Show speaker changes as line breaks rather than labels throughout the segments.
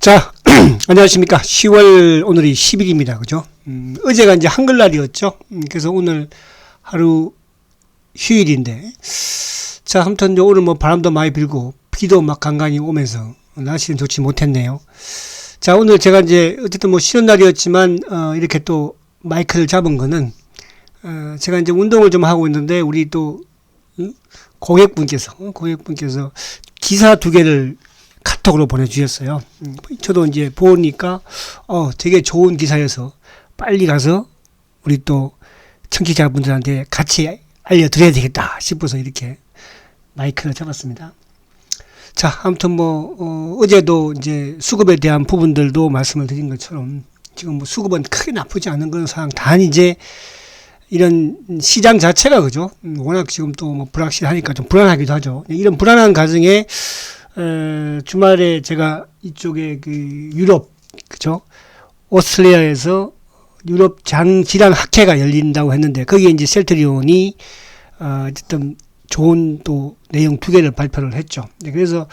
자, 안녕하십니까. 10월, 오늘이 10일입니다. 그죠? 어제가 이제 한글날이었죠. 그래서 오늘 하루 휴일인데. 자, 아무튼 오늘 뭐 바람도 많이 불고, 비도 막 간간히 오면서, 날씨는 좋지 못했네요. 자, 오늘 제가 이제, 어쨌든 뭐 쉬는 날이었지만, 이렇게 또 마이크를 잡은 거는, 제가 이제 운동을 좀 하고 있는데, 우리 또, 고객분께서 기사 2개를 카톡으로 보내주셨어요. 저도 이제 보니까 되게 좋은 기사여서 빨리 가서 우리 또 청취자분들한테 같이 알려드려야 되겠다 싶어서 이렇게 마이크를 잡았습니다. 자, 아무튼 뭐 어제도 이제 수급에 대한 부분들도 말씀을 드린 것처럼 지금 뭐 수급은 크게 나쁘지 않은 그런 상황. 단 이제 이런 시장 자체가 그죠? 워낙 지금 또 뭐 불확실하니까 좀 불안하기도 하죠. 이런 불안한 가정에 주말에 제가 이쪽에 그 유럽, 그죠? 오스트리아에서 유럽 장질환 학회가 열린다고 했는데, 거기에 이제 셀트리온이, 어쨌든 좋은 또 내용 2개를 발표를 했죠. 네, 그래서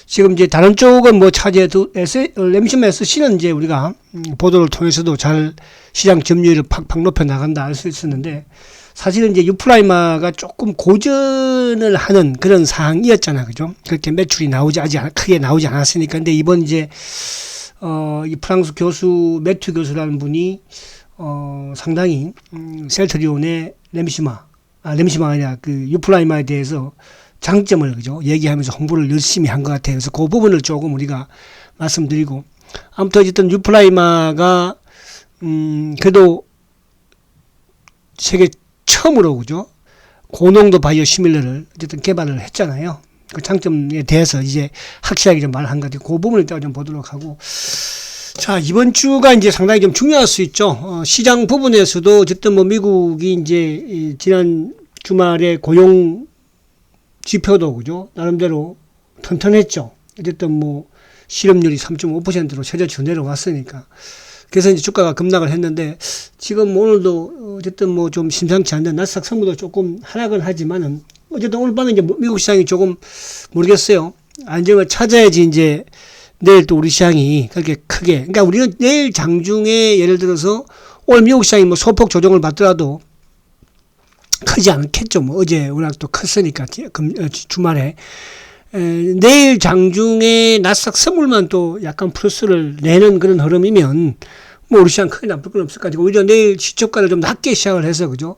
지금 이제 다른 쪽은 뭐 차지해도 램심 SC는 이제 우리가 보도를 통해서도 잘 시장 점유율을 팍팍 높여 나간다 알 수 있었는데, 사실은 이제 유플라이마가 조금 고전을 하는 그런 상황이었잖아. 그죠? 그렇게 매출이 크게 나오지 않았으니까. 근데 이번 이제, 이 프랑스 교수, 매튜 교수라는 분이, 상당히, 셀트리온의 램시마가 아니라 그 유플라이마에 대해서 장점을, 그죠? 얘기하면서 홍보를 열심히 한 것 같아요. 그래서 그 부분을 조금 우리가 말씀드리고. 아무튼 어쨌든 유플라이마가, 그래도 세계 처음으로 그죠? 고농도 바이오 시밀러를 어쨌든 개발을 했잖아요. 그 장점에 대해서 이제 확실하게 좀 말한 것 같아요. 그 부분을 이따가 좀 보도록 하고. 자, 이번 주가 이제 상당히 좀 중요할 수 있죠. 시장 부분에서도 어쨌든 뭐 미국이 이제 지난 주말에 고용 지표도 그죠? 나름대로 튼튼했죠. 어쨌든 뭐 실업률이 3.5%로 최저치로 내려왔으니까. 그래서 이제 주가가 급락을 했는데, 지금 오늘도 어쨌든 뭐 좀 심상치 않는 나스닥 성분도 조금 하락은 하지만은, 어쨌든 오늘 밤에 이제 미국 시장이 조금 모르겠어요. 안정을 찾아야지 이제 내일 또 우리 시장이 그렇게 크게, 그러니까 우리는 내일 장중에 예를 들어서 오늘 미국 시장이 뭐 소폭 조정을 받더라도 크지 않겠죠. 뭐 어제 워낙 또 컸으니까 주말에. 내일 장중에 나스닥 선물만 또 약간 플러스를 내는 그런 흐름이면 뭐 우리 시장 크게 나쁠 건 없을 것 같고, 오히려 내일 시초가를 좀 낮게 시작을 해서 그죠?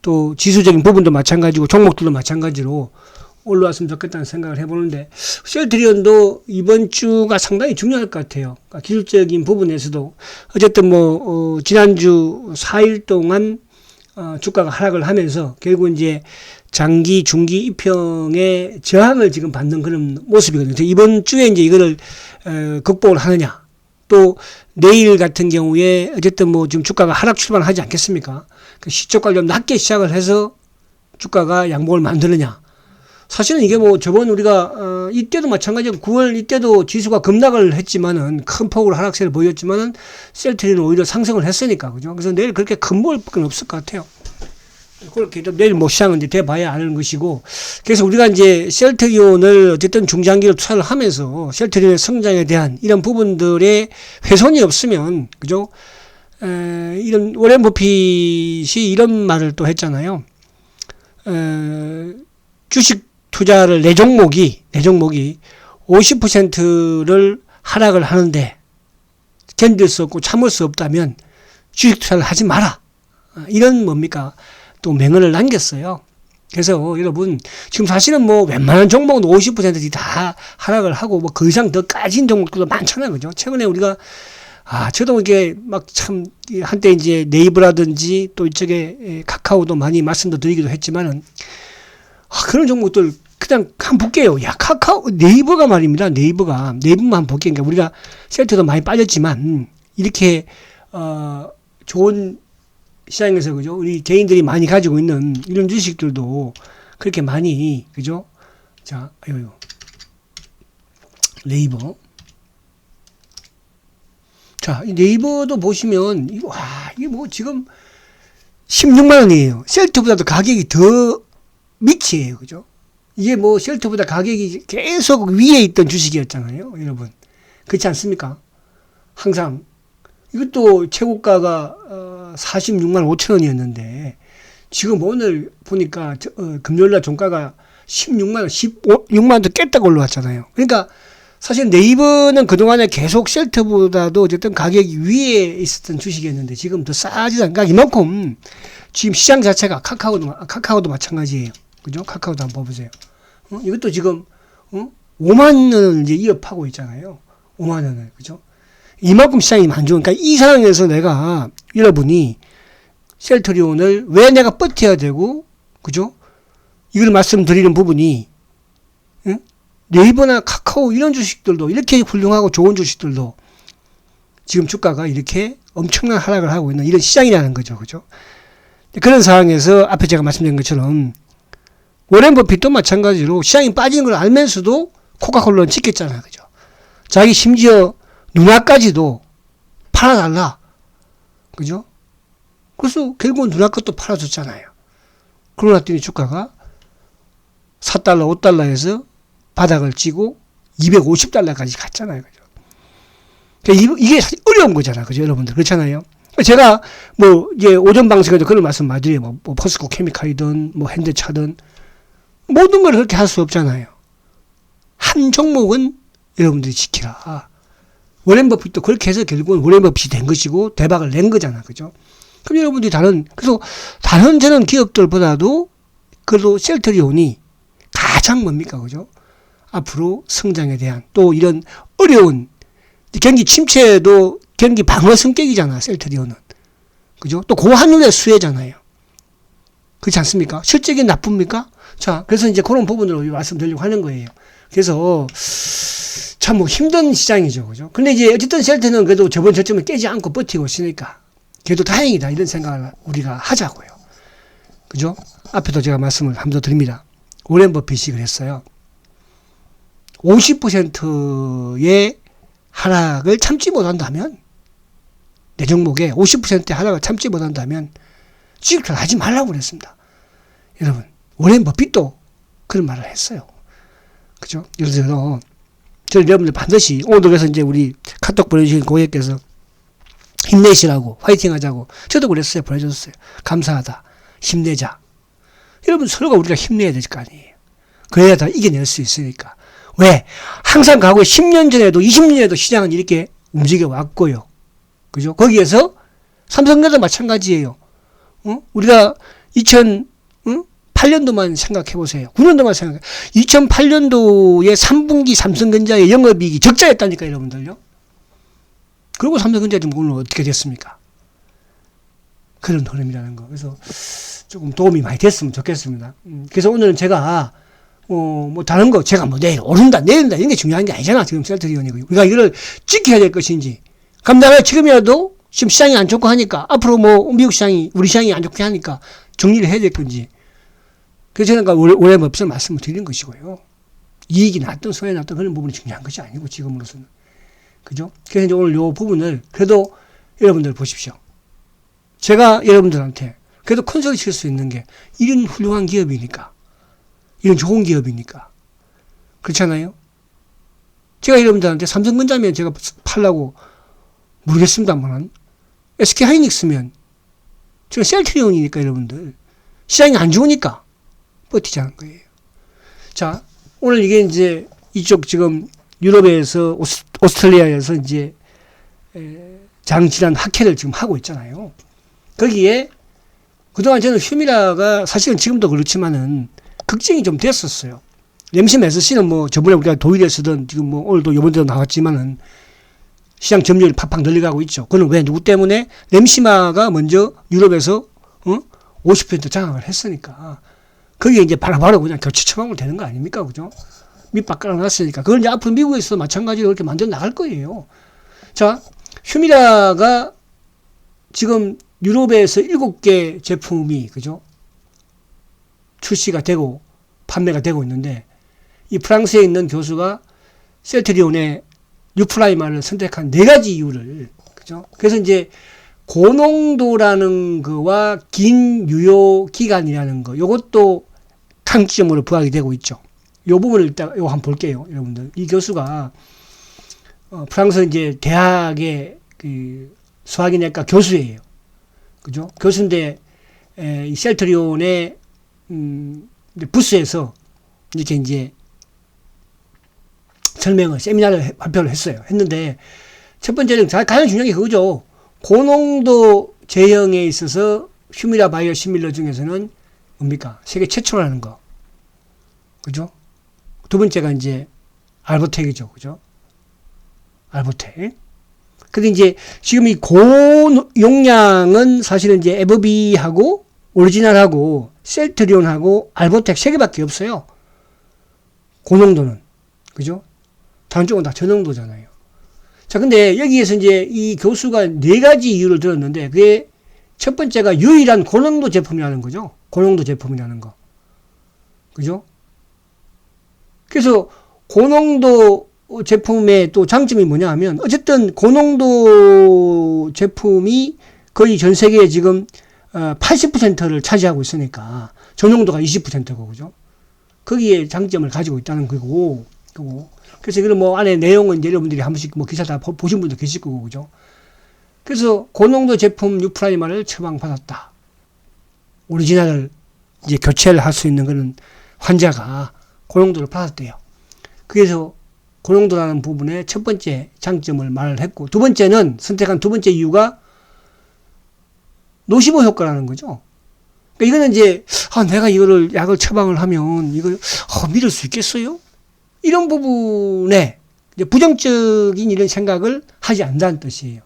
또 지수적인 부분도 마찬가지고 종목들도 마찬가지로 올라왔으면 좋겠다는 생각을 해보는데, 셀트리온도 이번 주가 상당히 중요할 것 같아요. 그러니까 기술적인 부분에서도 어쨌든 뭐 지난주 4일 동안 주가가 하락을 하면서 결국 이제 장기, 중기 입형의 저항을 지금 받는 그런 모습이거든요. 이번 주에 이제 이거를 극복을 하느냐, 또 내일 같은 경우에 어쨌든 뭐 지금 주가가 하락 출발하지 않겠습니까? 그 시초가를 좀 낮게 시작을 해서 주가가 양봉을 만드느냐. 사실은 이게 뭐 저번 우리가 이때도 마찬가지고 9월 이때도 지수가 급락을 했지만은 큰 폭으로 하락세를 보였지만은 셀트리는 오히려 상승을 했으니까 그죠? 그래서 내일 그렇게 큰 먹을 건 없을 것 같아요. 그렇게 내일 뭐 시장은 이제 돼봐야 아는 것이고, 그래서 우리가 이제 셀트리온을 어쨌든 중장기로 투자를 하면서 셀트리온의 성장에 대한 이런 부분들의 훼손이 없으면 그죠? 이런 워렌 버핏이 이런 말을 또 했잖아요. 주식 투자를 내 종목이 50%를 하락을 하는데 견딜 수 없고 참을 수 없다면 주식 투자를 하지 마라. 이런 뭡니까? 또 명언을 남겼어요. 그래서 여러분 지금 사실은 뭐 웬만한 종목은 50%씩 다 하락을 하고 뭐 그 이상 더 까진 종목들도 많잖아요. 그죠? 최근에 우리가 저도 이게 막 참 한때 이제 네이버라든지 또 이쪽에 카카오도 많이 말씀도 드리기도 했지만은 그런 종목들 그냥 한번 볼게요. 야, 카카오, 네이버가 말입니다. 네이버만 한번 볼게요. 그러니까 우리가 셀트도 많이 빠졌지만 이렇게 좋은 시장에서 그죠? 우리 개인들이 많이 가지고 있는 이런 주식들도 그렇게 많이 그죠? 자, 네이버. 자, 네이버도 보시면 이게 뭐 지금 16만 원이에요. 셀트보다도 가격이 더 밑이에요. 그죠? 이게 뭐 셀트보다 가격이 계속 위에 있던 주식이었잖아요. 여러분. 그렇지 않습니까? 항상 이것도 최고가가 46만 5천 원이었는데 지금 오늘 보니까 금요일날 종가가 16만 원, 16만 원도 깼다고 올라왔잖아요. 그러니까 사실 네이버는 그동안에 계속 셀트보다도 어쨌든 가격이 위에 있었던 주식이었는데 지금 더 싸지도 않으니까 이만큼 지금 시장 자체가 카카오도 마찬가지예요. 그죠? 카카오도 한번 봐보세요. 이것도 지금 5만 원을 이제 이어파고 있잖아요. 5만 원을. 그죠? 이만큼 시장이 안 좋으니까 이 상황에서 내가 여러분이 셀트리온을 왜 내가 버텨야 되고, 그죠? 이걸 말씀드리는 부분이, 응? 네이버나 카카오 이런 주식들도 이렇게 훌륭하고 좋은 주식들도 지금 주가가 이렇게 엄청난 하락을 하고 있는 이런 시장이라는 거죠. 그죠? 그런 상황에서 앞에 제가 말씀드린 것처럼 워렌 버핏도 마찬가지로 시장이 빠지는 걸 알면서도 코카콜라는 지켰잖아요. 그죠? 자기 심지어 누나까지도 팔아달라. 그죠? 그래서 결국은 누나 것도 팔아줬잖아요. 그러고 났더니 주가가 4달러, 5달러에서 바닥을 찌고 250달러까지 갔잖아요. 그죠? 그러니까 이게 사실 어려운 거잖아요. 그죠? 여러분들. 그렇잖아요. 제가 이제 오전 방송에도 그런 말씀 많이 드려요. 뭐 포스코 케미칼이든 현대차든 모든 걸 그렇게 할 수 없잖아요. 한 종목은 여러분들이 지키라. 워렌 버핏도 그렇게 해서 결국은 워렌 버핏이 된 것이고 대박을 낸 거잖아. 그죠? 그럼 여러분들이 그래서 다른 저는 기업들보다도 그래도 셀트리온이 가장 뭡니까? 그죠? 앞으로 성장에 대한 또 이런 어려운 경기 침체도 경기 방어 성격이잖아. 셀트리온은. 그죠? 또 고환율의 수혜잖아요. 그렇지 않습니까? 실적이 나쁩니까? 자, 그래서 이제 그런 부분으로 말씀드리려고 하는 거예요. 그래서 참 힘든 시장이죠. 그죠? 근데 이제 어쨌든 셀트는 그래도 저번 저점을 깨지 않고 버티고 있으니까 그래도 다행이다. 이런 생각을 우리가 하자고요. 그죠? 앞에도 제가 말씀을 한 번 더 드립니다. 워렌 버핏이 그랬어요. 50%의 하락을 참지 못한다면, 내 종목에 50%의 하락을 참지 못한다면 주식을 하지 말라고 그랬습니다. 여러분, 워렌 버핏도 그런 말을 했어요. 그죠? 예를 들어서 저는 여러분들 반드시 오늘도 그래서 이제 우리 카톡 보내주신 고객께서 힘내시라고 화이팅 하자고 저도 그랬어요. 보내줬어요. 감사하다. 힘내자. 여러분 서로가 우리가 힘내야 될 거 아니에요. 그래야 다 이겨낼 수 있으니까. 왜? 항상 과거에 10년 전에도 20년 전에도 시장은 이렇게 움직여 왔고요. 그죠? 거기에서 삼성전자도 마찬가지예요. 우리가 2008년도만 생각해 보세요. 9년도만 생각해. 2008년도에 3분기 삼성전자의 영업이익이 적자였다니까 여러분들요. 그리고 삼성전자 지금 오늘 어떻게 됐습니까? 그런 흐름이라는 거. 그래서 조금 도움이 많이 됐으면 좋겠습니다. 그래서 오늘은 제가 다른 거 제가 내일 오른다 내린다 이런 게 중요한 게 아니잖아. 지금 셀트리온이고 우리가 이거를 지켜야 될 것인지. 그럼 내가 지금이라도 지금 시장이 안 좋고 하니까 앞으로 미국 시장이 우리 시장이 안 좋게 하니까 정리를 해야 될 건지. 그래서 저는 올해 없을 말씀을 드리는 것이고요. 이익이 났든 손해 났든 그런 부분이 중요한 것이 아니고 지금으로서는. 그죠? 그래서 이제 오늘 요 부분을 그래도 여러분들 보십시오. 제가 여러분들한테 그래도 큰 소리 칠 수 있는 게 이런 훌륭한 기업이니까. 이런 좋은 기업이니까. 그렇잖아요? 제가 여러분들한테 삼성전자면 제가 팔라고 모르겠습니다만 SK하이닉스면 제가 셀트리온이니까 여러분들 시장이 안 좋으니까 버티자는 거예요. 자, 오늘 이게 이제 이쪽 지금 유럽에서 오스트레일리아에서 이제 장질환 학회를 지금 하고 있잖아요. 거기에 그동안 저는 휴미라가 사실은 지금도 그렇지만은 걱정이 좀 됐었어요. 램시 메스씨는 저번에 우리가 도일에서든 지금 오늘도 이번에도 나왔지만은 시장 점유율 팍팍 늘려가고 있죠. 그건 왜 누구 때문에? 램시마가 먼저 유럽에서 50% 장악을 했으니까 거기에 이제 바로바로 그냥 교체 처방으로 되는 거 아닙니까? 그죠? 밑밥 깔아놨으니까. 그걸 이제 앞으로 미국에서 마찬가지로 이렇게 만들어 나갈 거예요. 자, 휴미라가 지금 유럽에서 7개 제품이, 그죠? 출시가 되고, 판매가 되고 있는데, 이 프랑스에 있는 교수가 셀트리온의 유프라이마를 선택한 4가지 이유를, 그죠? 그래서 이제 고농도라는 거와 긴 유효 기간이라는 거, 요것도 강점으로 부각이 되고 있죠. 요 부분을 일단 한번 볼게요, 여러분들. 이 교수가 프랑스 이제 대학의 그 소화기내과 교수예요. 그죠? 교수인데, 이 셀트리온의, 부스에서 이렇게 이제 설명을, 세미나를 발표를 했는데, 첫 번째는 가장 중요한 게 그거죠. 고농도 제형에 있어서 휴미라 바이오 시밀러 중에서는 뭡니까? 세계 최초라는 거. 그죠? 두 번째가 이제 알보텍이죠. 그죠? 알보텍. 근데 이제 지금 이 고용량은 사실은 이제 에버비하고 오리지널하고 셀트리온하고 알보텍 세 개밖에 없어요. 고농도는. 그죠? 다른 쪽은 다 저농도잖아요. 자, 근데 여기에서 이제 이 교수가 네 가지 이유를 들었는데, 그게 첫 번째가 유일한 고농도 제품이라는 거죠. 고농도 제품이라는 거. 그죠? 그래서 고농도 제품의 또 장점이 뭐냐 하면, 어쨌든 고농도 제품이 거의 전 세계에 지금 80%를 차지하고 있으니까 저농도가 20%고, 그죠? 거기에 장점을 가지고 있다는 거고, 그래서 이거는 뭐 안에 내용은 이제 여러분들이 한 번씩 뭐 기사 다 보신 분도 계실 거고, 그죠? 그래서 고농도 제품 유프라이마를 처방받았다. 오리지널을 이제 교체를 할 수 있는 그런 환자가 고농도를 받았대요. 그래서 고농도라는 부분의 첫 번째 장점을 말을 했고, 두 번째는 선택한 두 번째 이유가 노시보 효과라는 거죠. 그러니까 이거는 이제 내가 이거를 약을 처방을 하면 이걸 믿을 수 있겠어요? 이런 부분에 이제 부정적인 이런 생각을 하지 않는다는 뜻이에요.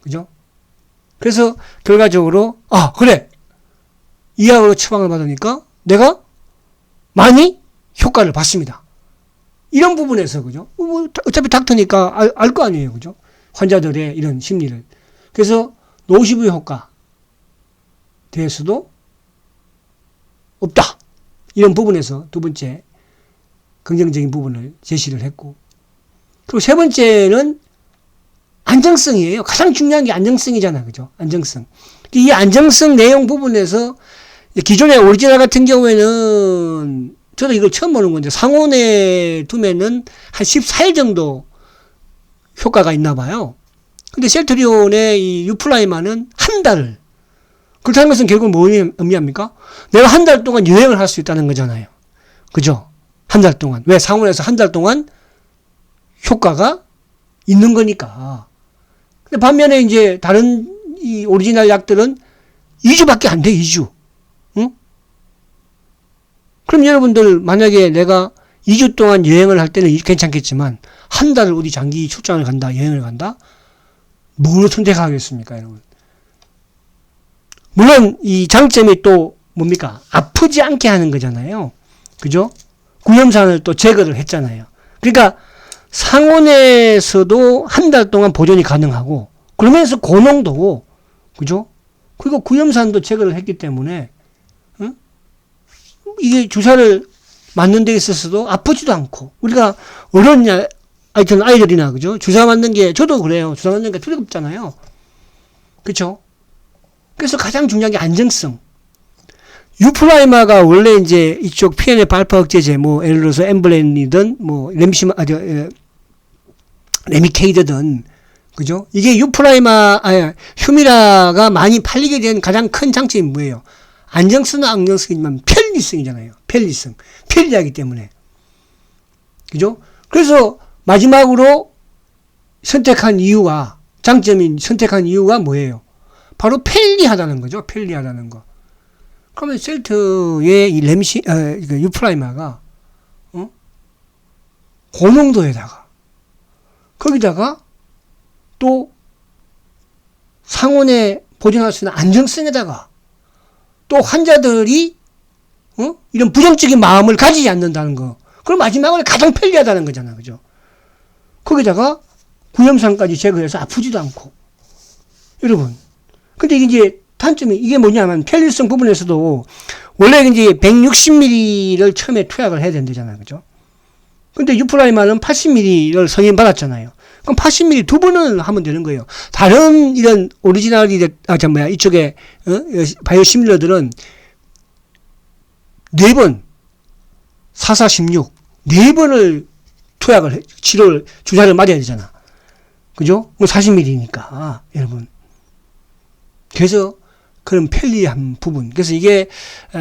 그죠? 그래서 결과적으로 그래, 이 약으로 처방을 받으니까 내가 많이 효과를 받습니다. 이런 부분에서, 그죠? 어차피 닥터니까 알 거 아니에요. 그죠? 환자들의 이런 심리를. 그래서 노시부 효과 대해서도 없다. 이런 부분에서 두 번째 긍정적인 부분을 제시를 했고, 그리고 세 번째는 안정성이에요. 가장 중요한 게 안정성이잖아. 그죠? 안정성. 이 안정성 내용 부분에서 기존의 오리지널 같은 경우에는 저도 이걸 처음 보는 건데, 상온에 두면은 한 14일 정도 효과가 있나 봐요. 근데 셀트리온의 이 유플라이마는 한 달을. 그렇다는 것은 결국 뭐 의미합니까? 내가 한 달 동안 여행을 할 수 있다는 거잖아요. 그죠? 한 달 동안. 왜? 상온에서 한 달 동안 효과가 있는 거니까. 근데 반면에 이제 다른 이 오리지널 약들은 2주밖에 안 돼, 2주. 응? 그럼 여러분들 만약에 내가 2주 동안 여행을 할 때는 괜찮겠지만, 한 달을 어디 장기 출장을 간다, 여행을 간다? 뭘 선택하겠습니까, 여러분? 물론 이 장점이 또 뭡니까? 아프지 않게 하는 거잖아요. 그죠? 구염산을 또 제거를 했잖아요. 그러니까 상온에서도 한 달 동안 보존이 가능하고, 그러면서 고농도고, 그죠? 그리고 구염산도 제거를 했기 때문에, 이게 주사를 맞는 데 있어서도 아프지도 않고, 우리가 하여튼 아이들이나, 그죠? 주사 맞는 게, 저도 그래요. 주사 맞는 게 두렵잖아요. 그쵸? 그래서 가장 중요한 게 안정성. 유플라이마가 원래 이제 이쪽 PNF 알파 억제제, 뭐, 예를 들어서 엠블렌이든, 뭐, 레미케이드든, 그죠? 이게 휴미라가 많이 팔리게 된 가장 큰 장점이 뭐예요? 안정성은 안정성이지만 편리성이잖아요. 편리성. 편리하기 때문에. 그죠? 그래서 마지막으로 선택한 이유가 뭐예요? 바로 편리하다는 거죠. 편리하다는 거. 그러면 셀트의 이 유프라이마가, 고농도에다가, 거기다가 또 상온에 보존할 수 있는 안정성에다가 또 환자들이 이런 부정적인 마음을 가지지 않는다는 거. 그럼 마지막으로 가장 편리하다는 거잖아. 그죠? 거기다가 구염산까지 제거해서 아프지도 않고. 여러분. 근데 이게 단점이 이게 뭐냐면 편리성 부분에서도 원래 이제 160ml를 처음에 투약을 해야 된다잖아요. 그죠? 근데 유프라이마는 80ml를 승인받았잖아요. 그럼 80ml 두 번을 하면 되는 거예요. 다른 이런 오리지널이, 이쪽에, 바이오시밀러들은 4번, 4416, 4번을 투약을 주사를 맞아야 되잖아. 그죠? 뭐 40mm니까, 여러분. 그래서 그런 편리한 부분. 그래서 이게,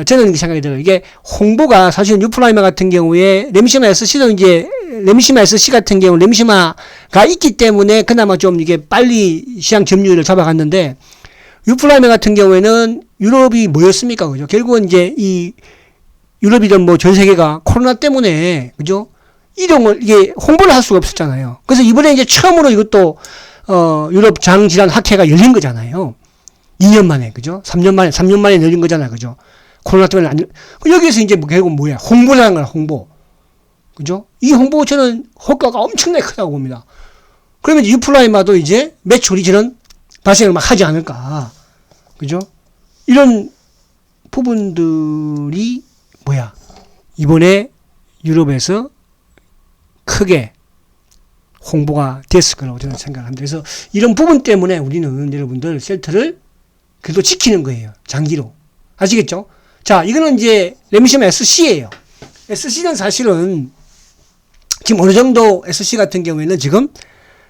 저는 이렇게 생각이 들어요. 이게 홍보가 사실은 유플라이마 같은 경우에 램시마 SC도 이제, 램시마 SC 같은 경우 램시마가 있기 때문에 그나마 좀 이게 빨리 시장 점유율을 잡아갔는데, 유플라이마 같은 경우에는 유럽이 뭐였습니까? 그죠? 결국은 이제 이 유럽이든 뭐 전 세계가 코로나 때문에, 그죠? 이게 홍보를 할 수가 없었잖아요. 그래서 이번에 이제 처음으로 이것도, 유럽 장질환 학회가 열린 거잖아요. 2년 만에, 그죠? 3년 만에 열린 거잖아요. 그죠? 코로나 때문에 여기에서 이제 결국 뭐야? 홍보라는 거야, 홍보. 그죠? 이 홍보 저는 효과가 엄청나게 크다고 봅니다. 그러면 유플라이마도 이제 매출이 저는 발생을 막 하지 않을까. 그죠? 이런 부분들이 뭐야? 이번에 유럽에서 크게 홍보가 됐을 거라고 저는 생각합니다. 그래서 이런 부분 때문에 우리는 여러분들 셀트를 그래도 지키는 거예요. 장기로. 아시겠죠? 자, 이거는 이제 램시마 SC예요. SC는 사실은 지금 어느 정도 SC 같은 경우에는 지금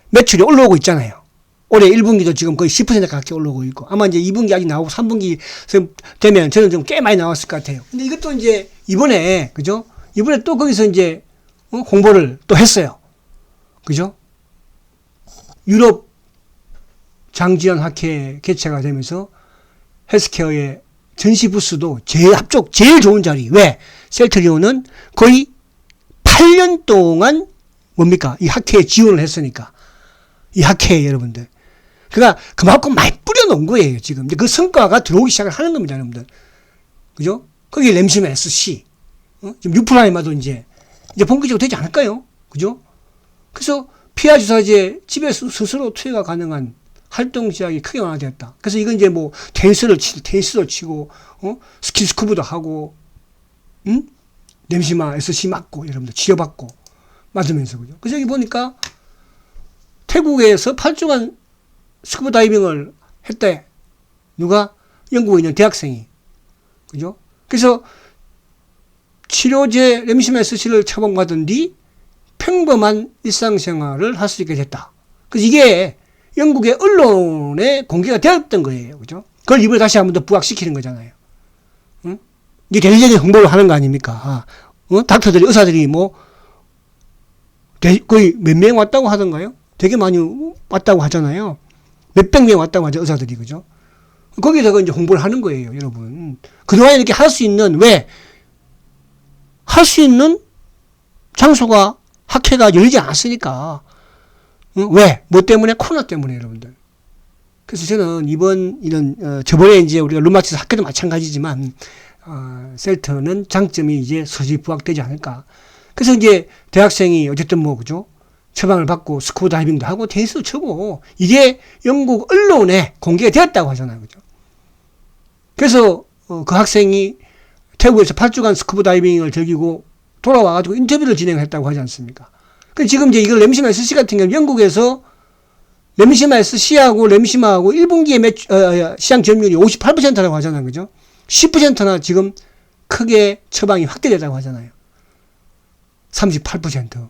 매출이 올라오고 있잖아요. 올해 1분기도 지금 거의 10% 가깝게 올라오고 있고, 아마 이제 2분기 아직 나오고 3분기 되면 저는 좀 꽤 많이 나왔을 것 같아요. 근데 이것도 이제 이번에, 그죠? 이번에 또 거기서 이제 홍보를 또 했어요. 그죠? 유럽 장질환 학회 개최가 되면서 헬스케어의 전시 부스도 제일 좋은 자리. 왜? 셀트리온은 거의 8년 동안 뭡니까? 이 학회에 지원을 했으니까. 이 학회에 여러분들. 그러니까 그만큼 많이 뿌려놓은 거예요, 지금. 그 성과가 들어오기 시작을 하는 겁니다, 여러분들. 그죠? 거기 램시마 SC. 지금 유프라이마도 이제 본격적으로 되지 않을까요? 그죠? 그래서 피하 주사제 집에서 스스로 투여가 가능한 활동 지역이 크게 완화되었다. 그래서 이건 이제 뭐 테니스도 치고, 스키스쿠버도 하고, 램시마 SC 맞고, 여러분들 치료받고, 맞으면서, 그죠? 그래서 여기 보니까 태국에서 8주간 스쿠버 다이빙을 했대. 누가? 영국에 있는 대학생이. 그죠? 그래서 치료제 램시마 SC를 처방받은 뒤 평범한 일상생활을 할 수 있게 됐다. 그래서 이게 영국의 언론에 공개가 되었던 거예요. 그죠? 그걸 이번에 다시 한 번 더 부각시키는 거잖아요. 응? 이게 대리적인 홍보를 하는 거 아닙니까? 닥터들이, 의사들이 뭐, 거의 몇 명 왔다고 하던가요? 되게 많이 왔다고 하잖아요. 몇백 명 왔다고 하죠, 의사들이. 그죠? 거기서 이제 홍보를 하는 거예요, 여러분. 그동안 이렇게 할 수 있는, 왜? 할 수 있는 장소가, 학회가 열리지 않았으니까. 왜? 뭐 때문에? 코로나 때문에, 여러분들. 그래서 저는 이번, 저번에 이제 우리가 룸마티스 학회도 마찬가지지만, 셀트는 장점이 이제 서서히 부각되지 않을까. 그래서 이제 대학생이 어쨌든 뭐, 그죠? 처방을 받고 스쿠버 다이빙도 하고 테니스도 치고, 이게 영국 언론에 공개가 되었다고 하잖아요. 그죠? 그래서, 그 학생이 태국에서 8주간 스쿠버 다이빙을 즐기고 돌아와가지고 인터뷰를 진행했다고 하지 않습니까? 지금 이제 이걸 램시마 SC 같은 경우 영국에서 램시마 SC하고 램시마하고 1분기에 시장 점유율이 58%라고 하잖아요. 그죠? 10%나 지금 크게 처방이 확대되다고 하잖아요. 38%.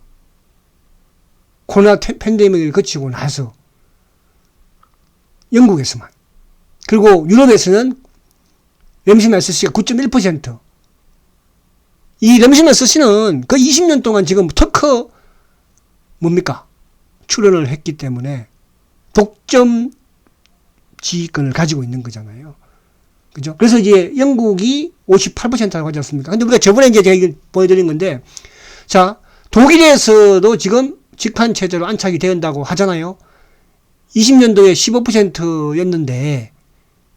코로나 팬데믹을 거치고 나서 영국에서만. 그리고 유럽에서는 램시마 SC가 9.1%. 이 램시마 SC는 그 20년 동안 지금 특허 뭡니까? 출원을 했기 때문에 독점 지휘권을 가지고 있는 거잖아요. 그죠? 그래서 이제 영국이 58%라고 하지 않습니까? 근데 우리가 저번에 이제 제가 이걸 보여드린 건데, 자, 독일에서도 지금 직판체제로 안착이 된다고 하잖아요. 20년도에 15%였는데,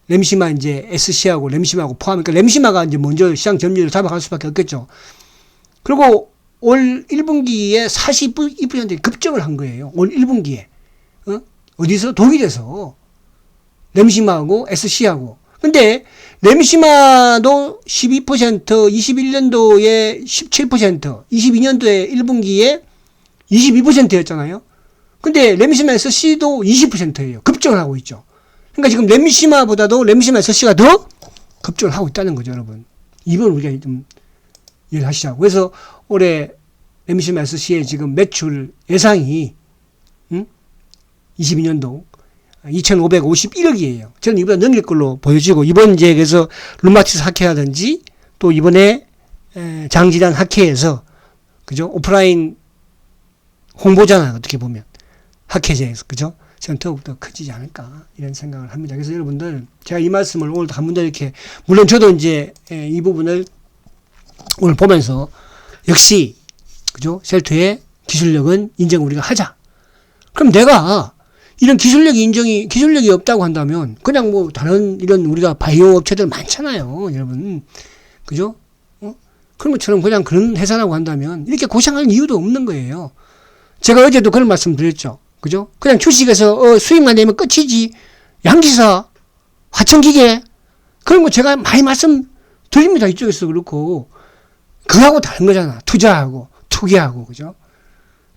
램시마 이제 SC하고 램시마하고 포함하니까 램시마가 이제 먼저 시장 점유율을 잡아갈 수밖에 없겠죠. 그리고 올 1분기에 42% 급증을 한 거예요. 올 1분기에. 어디서? 독일에서. 램시마하고 SC하고. 근데 램시마도 12%, 21년도에 17%, 22년도에 1분기에 22%였잖아요. 근데 램시마 SC도 20%예요. 급증을 하고 있죠. 그러니까 지금 램시마보다도 램시마 SC가 더 급증을 하고 있다는 거죠, 여러분. 이번 우리가 좀 이해하시자고. 그래서 올해 램시마 SC의 지금 매출 예상이 22년도 2,551억이에요. 저는 이보다 넘길 걸로 보여지고, 이번 이제 그래서 룸마티스 학회라든지 또 이번에 장질환 학회에서, 그죠? 오프라인 홍보잖아요. 어떻게 보면. 학회제에서, 그죠? 저는 더욱더 커지지 않을까, 이런 생각을 합니다. 그래서 여러분들, 제가 이 말씀을 오늘도 한 번 더 이렇게, 물론 저도 이제 이 부분을 오늘 보면서, 역시, 그죠? 셀트의 기술력은 인정을 우리가 하자. 그럼 내가 이런 기술력이 없다고 한다면, 그냥 뭐, 다른 이런 우리가 바이오 업체들 많잖아요. 여러분. 그죠? 그런 것처럼 그냥 그런 회사라고 한다면, 이렇게 고생할 이유도 없는 거예요. 제가 어제도 그런 말씀 드렸죠. 그죠? 그냥 주식에서 수익만 내면 끝이지. 양기사, 화천기계, 그런 거 제가 많이 말씀 드립니다. 이쪽에서 그렇고. 그거하고 다른 거잖아. 투자하고, 투기하고, 그죠?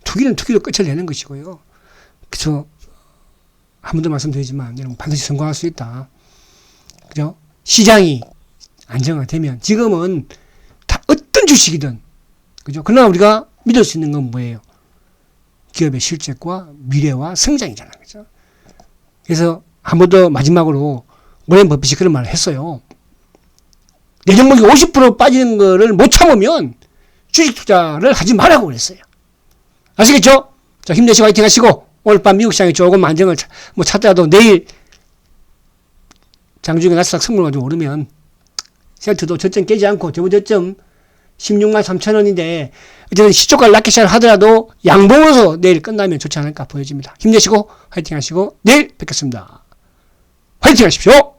투기는 투기로 끝을 내는 것이고요. 그래서, 한 번 더 말씀드리지만, 여러분 반드시 성공할 수 있다. 그죠? 시장이 안정화되면, 지금은 다 어떤 주식이든, 그죠? 그러나 우리가 믿을 수 있는 건 뭐예요? 기업의 실적과 미래와 성장이잖아요. 그죠? 그래서 한 번 더 마지막으로 워렌 버핏이 그런 말을 했어요. 내 종목이 50% 빠지는 거를 못 참으면 주식 투자를 하지 말라고 그랬어요. 아시겠죠? 자, 힘내시고 화이팅 하시고, 오늘 밤 미국 시장이 조금 안정을 찾더라도 내일 장중에 나스닥 선물 가지고 오르면 셀트도 저점 깨지 않고 저번 저점 16만 3천 원인데 어쨌든 시초가를 낮게 시작을 하더라도 양봉으로서 내일 끝나면 좋지 않을까 보여집니다. 힘내시고 화이팅 하시고 내일 뵙겠습니다. 화이팅 하십시오.